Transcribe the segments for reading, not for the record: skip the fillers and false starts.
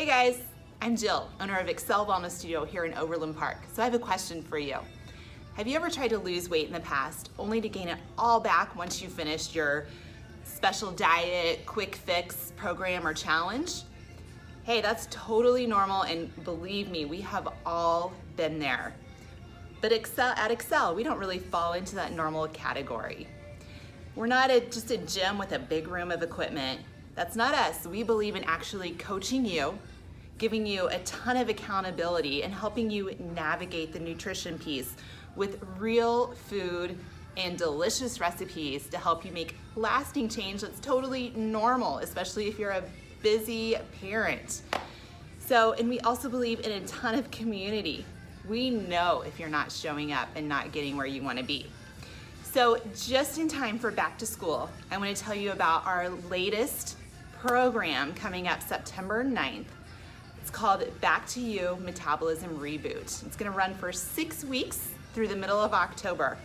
Hey guys, I'm Jill, owner of Excel Wellness Studio here in Overland Park. So I have a question for you. Have you ever tried to lose weight in the past only to gain it all back once you finished your special diet, quick fix program or challenge? Hey, that's totally normal, and believe me, we have all been there. But at Excel, we don't really fall into that normal category. We're not just a gym with a big room of equipment. That's not us. We believe in actually coaching you, giving you a ton of accountability, and helping you navigate the nutrition piece with real food and delicious recipes to help you make lasting change that's totally normal, especially if you're a busy parent. And we also believe in a ton of community. We know if you're not showing up and not getting where you want to be. So just in time for back to school, I want to tell you about our latest program coming up September 9th. It's called Back to You Metabolism Reboot. It's going to run for 6 weeks through the middle of October.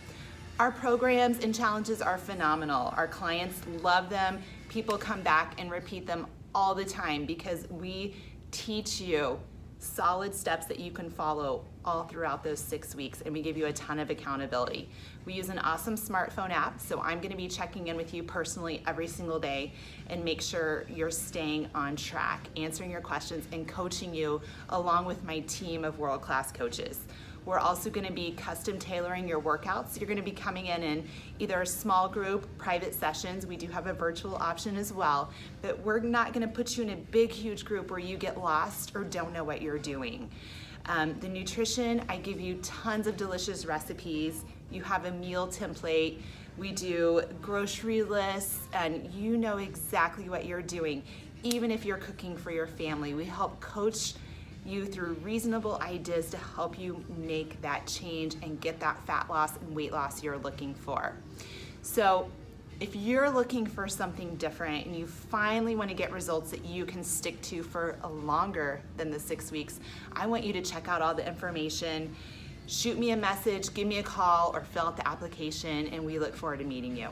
Our programs and challenges are phenomenal. Our clients love them. People come back and repeat them all the time because we teach you solid steps that you can follow all throughout those 6 weeks, and we give you a ton of accountability. We use an awesome smartphone app, so I'm going to be checking in with you personally every single day and make sure you're staying on track, answering your questions, and coaching you along with my team of world-class coaches. We're also going to be custom tailoring your workouts. You're going to be coming in either a small group, private sessions. We do have a virtual option as well, but we're not going to put you in a big, huge group where you get lost or don't know what you're doing. The nutrition, I give you tons of delicious recipes. You have a meal template. We do grocery lists, and you know exactly what you're doing. Even if you're cooking for your family, we help coach you through reasonable ideas to help you make that change and get that fat loss and weight loss you're looking for. So if you're looking for something different and you finally want to get results that you can stick to for longer than the 6 weeks, I want you to check out all the information. Shoot me a message, give me a call, or fill out the application, and we look forward to meeting you.